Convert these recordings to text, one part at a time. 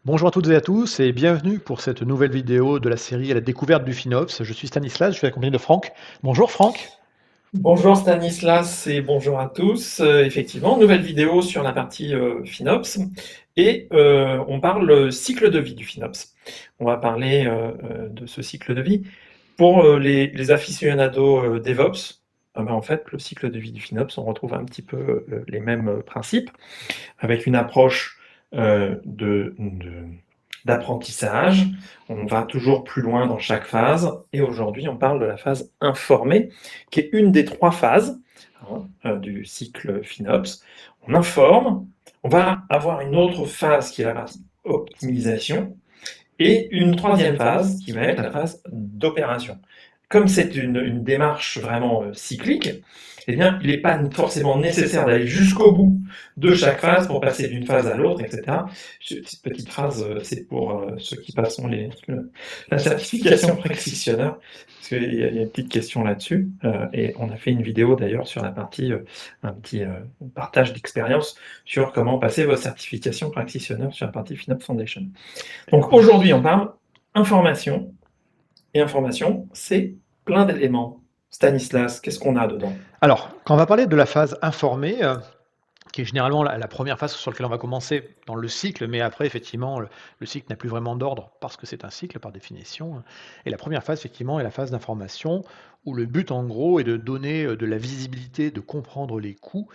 Bonjour à toutes et à tous et bienvenue pour cette nouvelle vidéo de la série à la découverte du FinOps. Je suis Stanislas, je suis accompagné de Franck. Bonjour Franck. Bonjour Stanislas et bonjour à tous. Effectivement, nouvelle vidéo sur la partie FinOps et on parle cycle de vie du FinOps. On va parler de ce cycle de vie. Pour les aficionados DevOps, en fait, le cycle de vie du FinOps, on retrouve un petit peu les mêmes principes avec une approche d'apprentissage. On va toujours plus loin dans chaque phase et aujourd'hui, on parle de la phase informée qui est une des trois phases du cycle FinOps. On informe, on va avoir une autre phase qui est la phase optimisation et une troisième phase qui va être la phase d'opération. Comme c'est une démarche vraiment cyclique, eh bien, il n'est pas forcément nécessaire d'aller jusqu'au bout de chaque phase pour passer d'une phase à l'autre, etc. Cette petite phrase, c'est pour ceux qui passeront la certification practitioner, parce qu'il y a une petite question là-dessus, et on a fait une vidéo d'ailleurs sur la partie, un petit partage d'expérience sur comment passer vos certifications practitioner sur la partie FinOps Foundation. Donc aujourd'hui, on parle information, et information, c'est plein d'éléments. Stanislas, qu'est-ce qu'on a dedans? Alors, quand on va parler de la phase informée, qui est généralement la première phase sur laquelle on va commencer dans le cycle, mais après, effectivement, le cycle n'a plus vraiment d'ordre parce que c'est un cycle par définition. Et la première phase, effectivement, est la phase d'information où le but, en gros, est de donner de la visibilité, de comprendre les coûts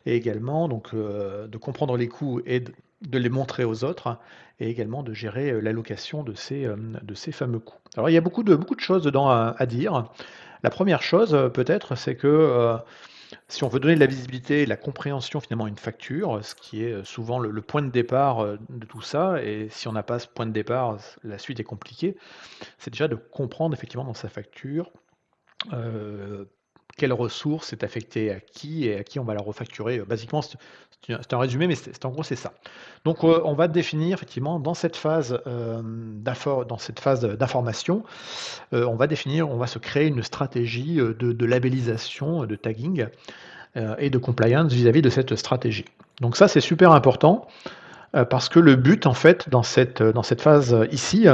et également donc, de comprendre les coûts et de les montrer aux autres et également de gérer l'allocation de ces fameux coûts. Alors, il y a beaucoup de choses dedans à dire. La première chose, peut-être, c'est que si on veut donner de la visibilité et de la compréhension finalement à une facture, ce qui est souvent le point de départ de tout ça, et si on n'a pas ce point de départ, la suite est compliquée, c'est déjà de comprendre effectivement dans sa facture euh, quelle ressource est affectée à qui et à qui on va la refacturer. Basiquement, c'est un résumé, mais en gros c'est ça. Donc on va définir effectivement dans cette phase d'information, on va se créer une stratégie de labellisation, de tagging et de compliance vis-à-vis de cette stratégie. Donc ça, c'est super important parce que le but, en fait, dans cette phase ici,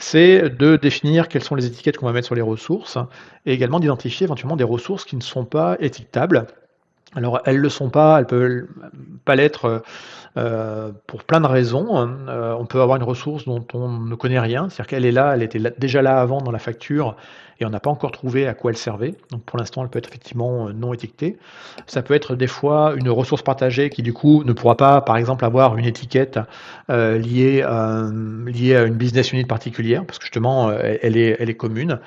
c'est de définir quelles sont les étiquettes qu'on va mettre sur les ressources et également d'identifier éventuellement des ressources qui ne sont pas étiquetables. Alors, elles ne le sont pas, elles peuvent pas l'être pour plein de raisons. On peut avoir une ressource dont on ne connaît rien, c'est-à-dire qu'elle est là, elle était déjà là avant dans la facture et on n'a pas encore trouvé à quoi elle servait. Donc pour l'instant, elle peut être effectivement non étiquetée. Ça peut être des fois une ressource partagée qui du coup ne pourra pas, par exemple, avoir une étiquette liée à une business unit particulière, parce que justement, elle est commune,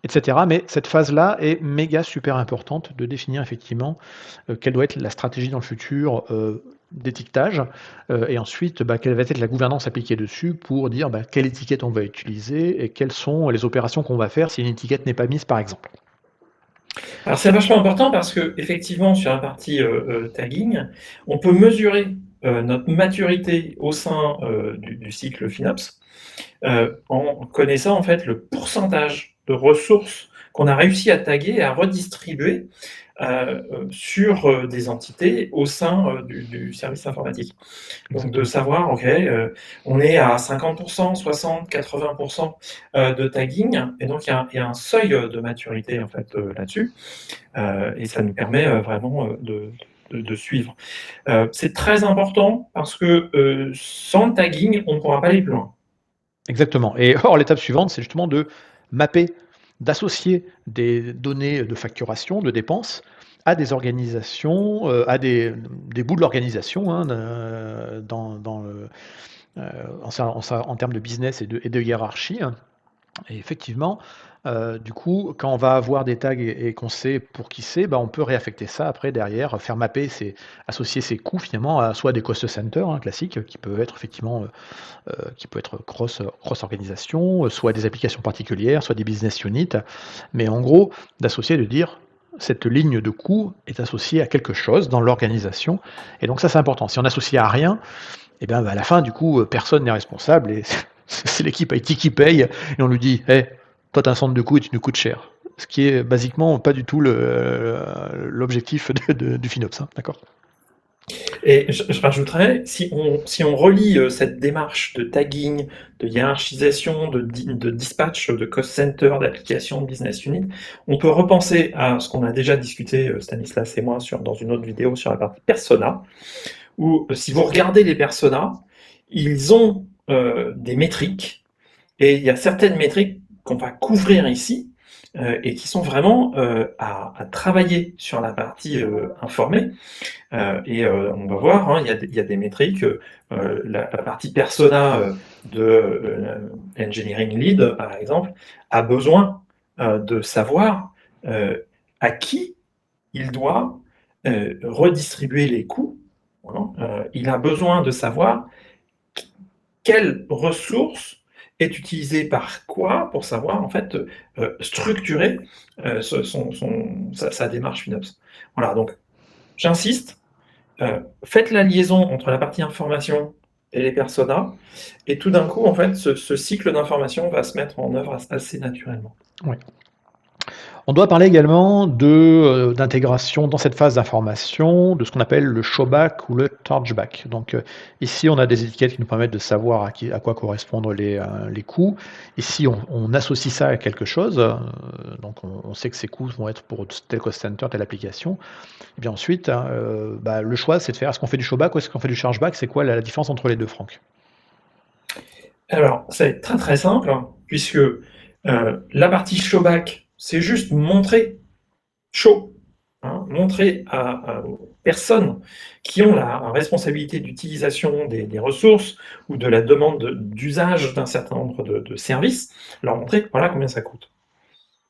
etc. Mais cette phase-là est méga super importante de définir effectivement quelle doit être la stratégie dans le futur d'étiquetage et ensuite quelle va être la gouvernance appliquée dessus pour dire quelle étiquette on va utiliser et quelles sont les opérations qu'on va faire si une étiquette n'est pas mise par exemple. Alors c'est vachement important parce que effectivement sur la partie tagging, on peut mesurer notre maturité au sein du cycle FinOps en connaissant en fait le pourcentage de ressources qu'on a réussi à taguer et à redistribuer sur des entités au sein du service informatique. Donc de Exactement. savoir, OK, on est à 50%, 60, 80% de tagging, et donc il y a un seuil de maturité en fait là-dessus, et ça nous permet vraiment de suivre. C'est très important parce que sans le tagging, on ne pourra pas aller plus loin. Exactement. Et or, l'étape suivante, c'est justement de mapper, d'associer des données de facturation, de dépenses, à des organisations, à des bouts de l'organisation, hein, dans en termes de business et de hiérarchie, hein. Et effectivement, du coup, quand on va avoir des tags et qu'on sait pour qui c'est, on peut réaffecter ça après derrière, faire mapper associer ces coûts finalement à soit des cost centers, hein, classiques, qui peuvent être effectivement, qui peut être cross organisation, soit des applications particulières, soit des business units. Mais en gros, d'associer, de dire cette ligne de coût est associée à quelque chose dans l'organisation. Et donc ça, c'est important. Si on associe à rien, et bien à la fin, du coup, personne n'est responsable et c'est l'équipe IT qui paye et on lui dit, hey, toi, tu as un centre de coût et tu nous coûtes cher. Ce qui est basiquement pas du tout l'objectif du FinOps, hein, d'accord. Et je rajouterais, si on relie cette démarche de tagging, de hiérarchisation, de dispatch, de cost center, d'application de business unit, on peut repenser à ce qu'on a déjà discuté, Stanislas et moi, dans une autre vidéo sur la partie persona, où si vous regardez les personas, ils ont des métriques, et il y a certaines métriques qu'on va couvrir ici, et qui sont vraiment à travailler sur la partie informée. Et on va voir, hein, il y a des métriques, la partie persona de engineering lead, par exemple, a besoin de savoir à qui il doit redistribuer les coûts. Hein. Il a besoin de savoir quelle ressource est utilisée par quoi pour savoir en fait structurer sa démarche FinOps. Voilà, donc j'insiste, faites la liaison entre la partie information et les personas, et tout d'un coup, en fait, ce cycle d'information va se mettre en œuvre assez naturellement. Oui. On doit parler également d'intégration dans cette phase d'information, de ce qu'on appelle le showback ou le chargeback. Donc, ici, on a des étiquettes qui nous permettent de savoir à quoi correspondent les coûts. Ici, on associe ça à quelque chose, donc on sait que ces coûts vont être pour tel cost center, telle application. Et bien ensuite, hein, le choix, c'est de faire est-ce qu'on fait du showback ou est-ce qu'on fait du chargeback? C'est quoi la différence entre les deux, Franck? Alors, ça va être très très simple, hein, puisque la partie showback, c'est juste montrer, show, hein, montrer aux personnes qui ont la responsabilité d'utilisation des ressources ou de la demande d'usage d'un certain nombre de services, leur montrer voilà combien ça coûte.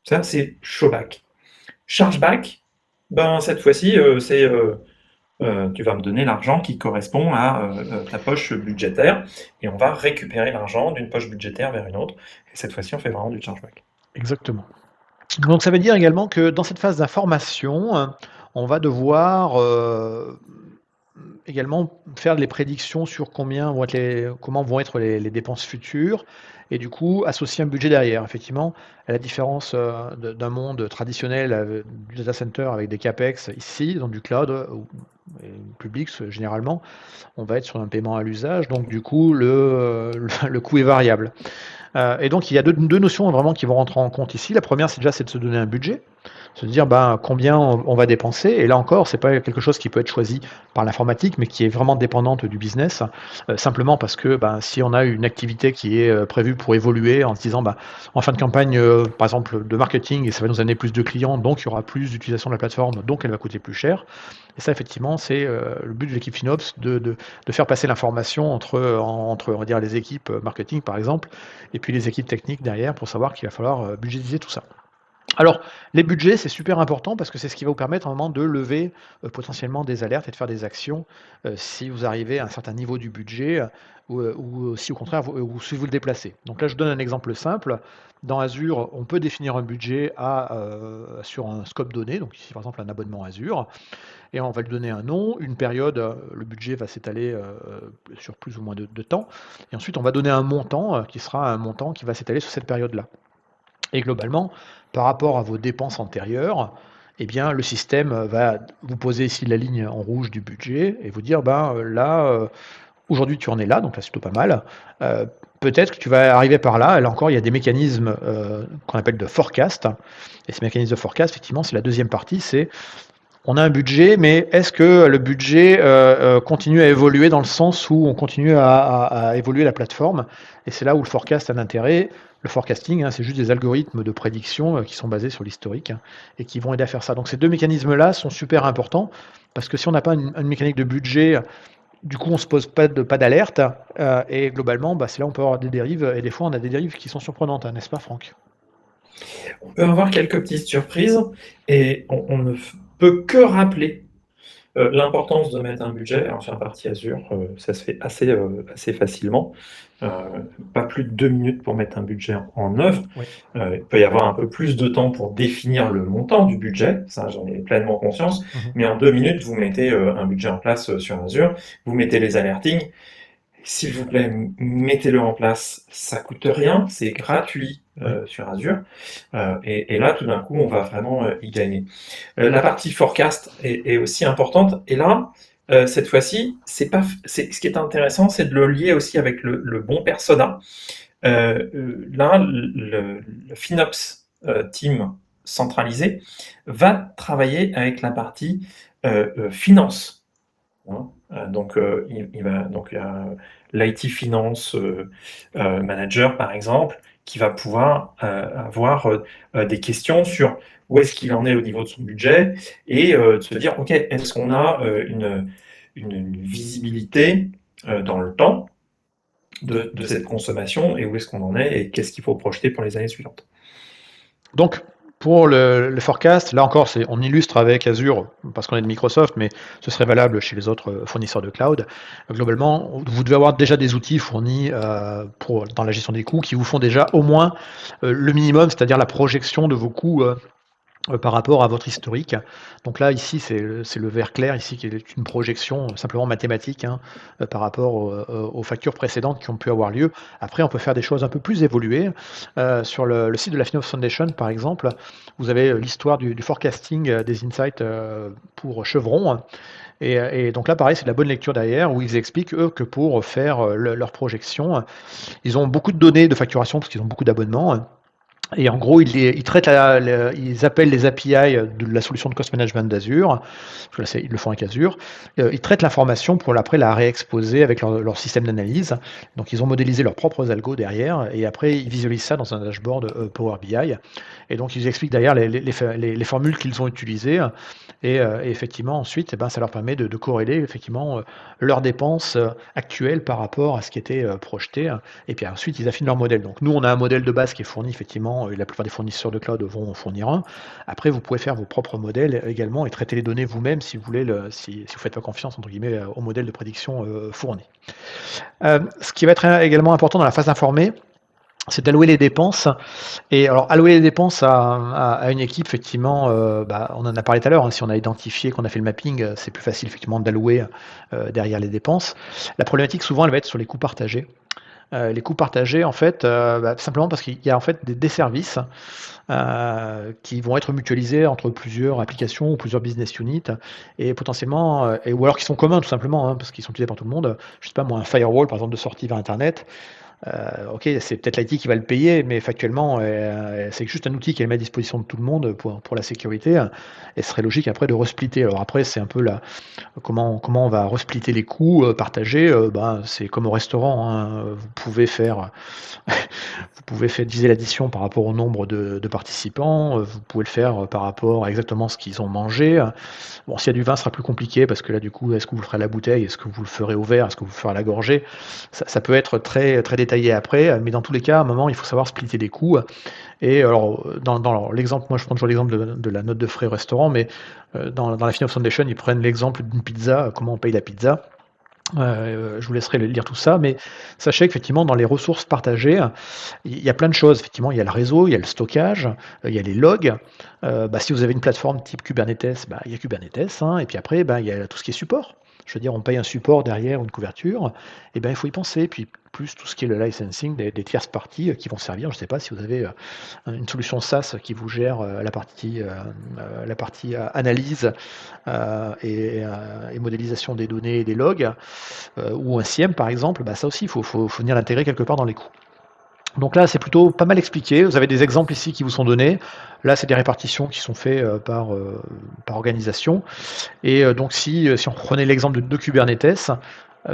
Ça, c'est showback. Chargeback, ben, cette fois-ci, c'est tu vas me donner l'argent qui correspond à ta poche budgétaire, et on va récupérer l'argent d'une poche budgétaire vers une autre. Et cette fois-ci, on fait vraiment du chargeback. Exactement. Donc ça veut dire également que dans cette phase d'information, on va devoir, également faire les prédictions sur comment vont être les dépenses futures et du coup associer un budget derrière. Effectivement, à la différence, d'un monde traditionnel, du data center avec des CapEx, ici dans du cloud, ou et public généralement, on va être sur un paiement à l'usage, donc du coup le coût est variable. Et donc il y a deux notions vraiment qui vont rentrer en compte ici. La première, c'est de se donner un budget, se dire ben, combien on va dépenser. Et là encore, c'est pas quelque chose qui peut être choisi par l'informatique, mais qui est vraiment dépendante du business. Simplement parce que ben, si on a une activité qui est prévue pour évoluer en se disant ben, en fin de campagne, par exemple de marketing, et ça va nous amener plus de clients, donc il y aura plus d'utilisation de la plateforme, donc elle va coûter plus cher. Et ça, effectivement, c'est le but de l'équipe FinOps de faire passer l'information entre, on va dire, les équipes marketing, par exemple, et puis les équipes techniques derrière pour savoir qu'il va falloir budgétiser tout ça. Alors, les budgets, c'est super important parce que c'est ce qui va vous permettre à un moment de lever potentiellement des alertes et de faire des actions si vous arrivez à un certain niveau du budget ou si au contraire, ou si vous le déplacez. Donc là, je vous donne un exemple simple. Dans Azure, on peut définir un budget sur un scope donné, donc ici par exemple un abonnement Azure, et on va lui donner un nom, une période, le budget va s'étaler sur plus ou moins de temps, et ensuite on va donner un montant qui sera un montant qui va s'étaler sur cette période-là. Et globalement, par rapport à vos dépenses antérieures, eh bien, le système va vous poser ici la ligne en rouge du budget et vous dire, ben là, aujourd'hui tu en es là, donc là c'est plutôt pas mal. Peut-être que tu vas arriver par là. Là encore, il y a des mécanismes qu'on appelle de forecast. Et ces mécanismes de forecast, effectivement, c'est la deuxième partie, c'est on a un budget, mais est-ce que le budget continue à évoluer dans le sens où on continue à évoluer la plateforme? Et c'est là où le forecast a un intérêt. Le forecasting, hein, c'est juste des algorithmes de prédiction qui sont basés sur l'historique et qui vont aider à faire ça. Donc ces deux mécanismes-là sont super importants parce que si on n'a pas une mécanique de budget, du coup on ne se pose pas d'alerte et globalement, bah, c'est là où on peut avoir des dérives et des fois on a des dérives qui sont surprenantes, hein, n'est-ce pas Franck? On peut avoir quelques petites surprises, et on ne peut que rappeler l'importance de mettre un budget. Alors sur la partie Azure, ça se fait assez facilement. Heu, Pas plus de 2 minutes pour mettre un budget en œuvre. Oui. Il peut y avoir un peu plus de temps pour définir le montant du budget, ça j'en ai pleinement conscience, Mhm. mais en 2 minutes, vous mettez un budget en place sur Azure, vous mettez les alertings. S'il vous plaît, mettez-le en place, ça coûte rien, c'est gratuit Oui. sur Azure, et là tout d'un coup on va vraiment y gagner. La partie forecast est aussi importante, et là cette fois-ci, c'est pas ce qui est intéressant, c'est de le lier aussi avec le bon persona. Là, le FinOps team centralisé va travailler avec la partie finance. Hein. Donc il y a l'IT finance manager, par exemple, qui va pouvoir avoir des questions sur où est-ce qu'il en est au niveau de son budget et de se dire, OK, est-ce qu'on a une visibilité dans le temps de cette consommation et où est-ce qu'on en est et qu'est-ce qu'il faut projeter pour les années suivantes. Donc, pour le forecast, là encore, on illustre avec Azure, parce qu'on est de Microsoft, mais ce serait valable chez les autres fournisseurs de cloud. Globalement, vous devez avoir déjà des outils fournis dans la gestion des coûts qui vous font déjà au moins le minimum, c'est-à-dire la projection de vos coûts par rapport à votre historique. Donc là, ici, c'est le vert clair, ici, qui est une projection simplement mathématique hein, par rapport aux factures précédentes qui ont pu avoir lieu. Après, on peut faire des choses un peu plus évoluées. Sur le site de la FinOps Foundation, par exemple, vous avez l'histoire du forecasting des insights pour Chevron. Et donc là, pareil, c'est de la bonne lecture derrière, où ils expliquent, eux, que pour faire leur projection, ils ont beaucoup de données de facturation, parce qu'ils ont beaucoup d'abonnements. Et en gros, ils traitent ils appellent les API de la solution de cost management d'Azure. Ils le font avec Azure. Ils traitent l'information pour après la réexposer avec leur système d'analyse. Donc, ils ont modélisé leurs propres algos derrière et après, ils visualisent ça dans un dashboard Power BI. Et donc, ils expliquent derrière les formules qu'ils ont utilisées. Et effectivement, ensuite, eh ben, ça leur permet de corréler effectivement leurs dépenses actuelles par rapport à ce qui était projeté. Et puis ensuite, ils affinent leur modèle. Donc, nous, on a un modèle de base qui est fourni effectivement, et la plupart des fournisseurs de cloud vont en fournir un. Après, vous pouvez faire vos propres modèles également et traiter les données vous-même si vous voulez, si vous ne faites pas confiance entre guillemets au modèle de prédiction fourni. Ce qui va être également important dans la phase informée, c'est d'allouer les dépenses. Et alors, allouer les dépenses à une équipe, effectivement, on en a parlé tout à l'heure, hein, si on a identifié qu'on a fait le mapping, c'est plus facile effectivement d'allouer derrière les dépenses. La problématique, souvent, elle va être sur les coûts partagés. Les coûts partagés, en fait, simplement parce qu'il y a en fait des services qui vont être mutualisés entre plusieurs applications ou plusieurs business units et potentiellement, ou alors qui sont communs tout simplement, hein, parce qu'ils sont utilisés par tout le monde. Je sais pas moi, un firewall par exemple de sortie vers Internet. OK, c'est peut-être l'IT qui va le payer, mais factuellement, c'est juste un outil qui est mis à disposition de tout le monde pour la sécurité, et ce serait logique après de resplitter. Alors après, c'est un peu comment on va resplitter les coûts, partagés, c'est comme au restaurant, hein, vous pouvez faire diviser l'addition par rapport au nombre de participants, vous pouvez le faire par rapport à exactement ce qu'ils ont mangé. Bon, s'il y a du vin, ce sera plus compliqué parce que là, du coup, est-ce que vous le ferez à la bouteille? Est-ce que vous le ferez au verre? Est-ce que vous le ferez à la gorgée? Ça peut être très, très détaillé après, mais dans tous les cas, à un moment, il faut savoir splitter les coûts. Et alors, dans l'exemple, moi je prends toujours l'exemple de la note de frais restaurant, mais dans la FinOps Foundation, ils prennent l'exemple d'une pizza, comment on paye la pizza. Je vous laisserai lire tout ça, mais sachez qu'effectivement, dans les ressources partagées, il y a plein de choses. Effectivement, il y a le réseau, il y a le stockage, il y a les logs. Si vous avez une plateforme type Kubernetes, il y a Kubernetes, hein, et puis après, il y a tout ce qui est support. Je veux dire, on paye un support derrière ou une couverture, et il faut y penser. Puis plus tout ce qui est le licensing des tierces parties qui vont servir. Je ne sais pas si vous avez une solution SaaS qui vous gère la partie analyse et modélisation des données et des logs, ou un SIEM par exemple, ça aussi, il faut venir l'intégrer quelque part dans les coûts. Donc là, c'est plutôt pas mal expliqué. Vous avez des exemples ici qui vous sont donnés. Là, c'est des répartitions qui sont faites par organisation. Et donc, si on prenait l'exemple de Kubernetes,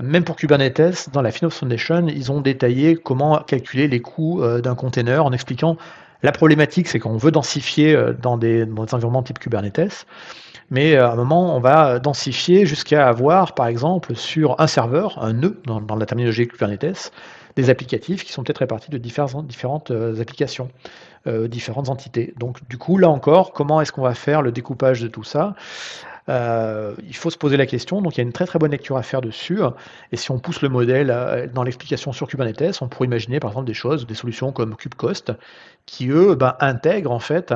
même pour Kubernetes, dans la FinOps Foundation, ils ont détaillé comment calculer les coûts d'un container en expliquant la problématique, c'est qu'on veut densifier dans des environnements type Kubernetes, mais à un moment, on va densifier jusqu'à avoir, par exemple, sur un serveur, un nœud dans la terminologie Kubernetes, des applicatifs qui sont peut-être répartis de différentes applications, différentes entités. Donc, du coup, là encore, comment est-ce qu'on va faire le découpage de tout ça? Il faut se poser la question, donc il y a une très très bonne lecture à faire dessus. Et si on pousse le modèle dans l'explication sur Kubernetes, on pourrait imaginer par exemple des solutions comme KubeCost, qui eux intègrent en fait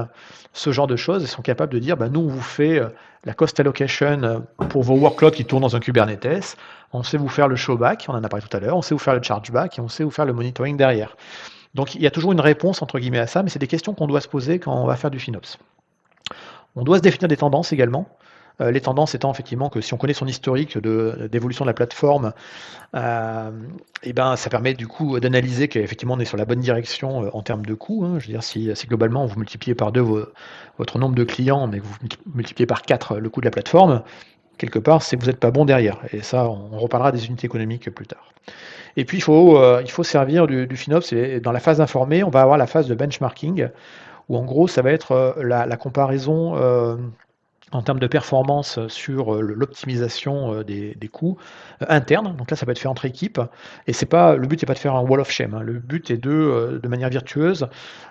ce genre de choses et sont capables de dire nous on vous fait la cost allocation pour vos workloads qui tournent dans un Kubernetes, on sait vous faire le showback, on en a parlé tout à l'heure, on sait vous faire le chargeback et on sait vous faire le monitoring derrière. Donc il y a toujours une réponse entre guillemets à ça, mais c'est des questions qu'on doit se poser quand on va faire du FinOps. On doit se définir des tendances également. Les tendances étant effectivement que si on connaît son historique d'évolution de la plateforme, et ben, ça permet du coup d'analyser qu'effectivement on est sur la bonne direction, en termes de coûts, hein. Je veux dire si globalement vous multipliez par 2 votre nombre de clients, mais que vous multipliez par 4 le coût de la plateforme, quelque part, c'est que vous êtes pas bon derrière et ça, on reparlera des unités économiques plus tard. Et puis il faut servir du FinOps et dans la phase informée, on va avoir la phase de benchmarking où en gros ça va être, la comparaison, en termes de performance sur, l'optimisation, des coûts, internes. Donc là, ça peut être fait entre équipes et c'est pas le but n'est pas de faire un wall of shame, hein. Le but est de manière virtueuse,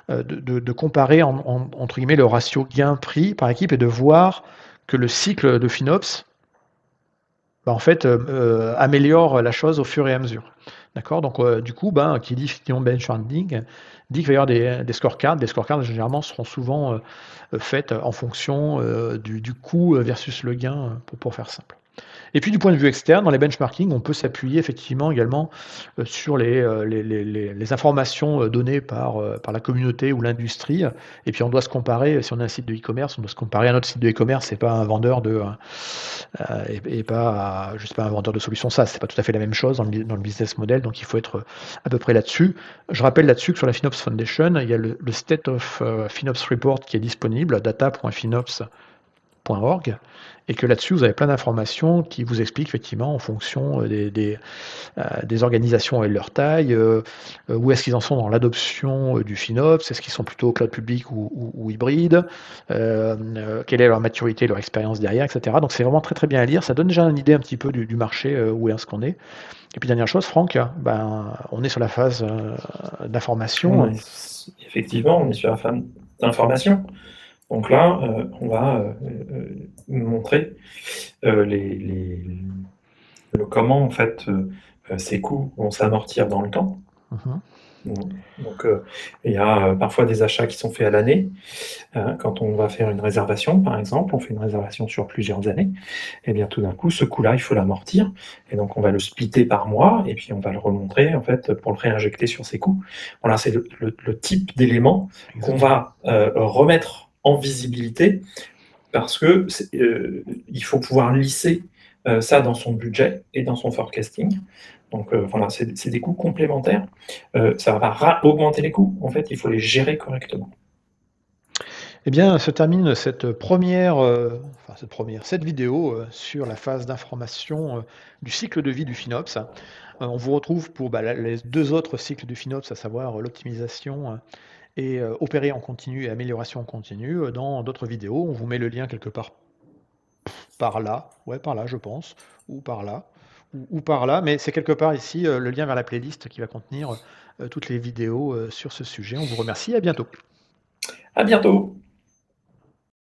de comparer entre guillemets «le ratio gain-prix» par équipe et de voir que le cycle de FinOps, bah, en fait, améliore la chose au fur et à mesure. D'accord? Donc, du coup, ben, qui dit effectivement benchmarking, dit qu'il va y avoir des scorecards. Des scorecards généralement seront souvent, faites en fonction, du coût, versus le gain, pour faire simple. Et puis du point de vue externe, dans les benchmarking, on peut s'appuyer effectivement également, sur les informations, données par la communauté ou l'industrie, et puis on doit se comparer, si on a un site de e-commerce, on doit se comparer à un autre site de e-commerce et pas un vendeur et pas à je sais pas, un vendeur de solutions SaaS. C'est pas tout à fait la même chose dans le business model, donc il faut être, à peu près là-dessus. Je rappelle là-dessus que sur la FinOps Foundation, il y a le State of, FinOps Report qui est disponible, data.finops.org, et que là-dessus, vous avez plein d'informations qui vous expliquent effectivement en fonction, des organisations et de leur taille, où est-ce qu'ils en sont dans l'adoption, du FinOps, est-ce qu'ils sont plutôt cloud public ou hybride, quelle est leur maturité, leur expérience derrière, et cetera. Donc c'est vraiment très, très bien à lire. Ça donne déjà une idée un petit peu du marché, où est-ce qu'on est. Et puis dernière chose, Franck, ben, on est sur la phase, On d'information. est effectivement, on est sur la fin d'information. Donc là, on va, montrer, le comment en fait, ces coûts vont s'amortir dans le temps. Mmh. Donc, il y a, parfois des achats qui sont faits à l'année. Quand on va faire une réservation, par exemple, on fait une réservation sur plusieurs années, et bien tout d'un coup, ce coût-là, il faut l'amortir et donc on va le splitter par mois et puis on va le remontrer en fait pour le réinjecter sur ses coûts. Voilà, c'est le type d'élément qu'on Exactement. va, remettre en visibilité parce que il faut pouvoir lisser, ça dans son budget et dans son forecasting. Donc, voilà, c'est des coûts complémentaires. Ça va pas augmenter les coûts, en fait, il faut les gérer correctement. Eh bien, se termine cette première, cette vidéo, sur la phase d'information, du cycle de vie du FinOps. On vous retrouve pour, bah, les 2 autres cycles du FinOps, à savoir, l'optimisation, et opérer en continu et amélioration en continu, dans d'autres vidéos. On vous met le lien quelque part par là, ouais, par là, je pense, ou par là, ou par là, mais c'est quelque part ici, le lien vers la playlist qui va contenir, toutes les vidéos, sur ce sujet. On vous remercie, à bientôt. À bientôt!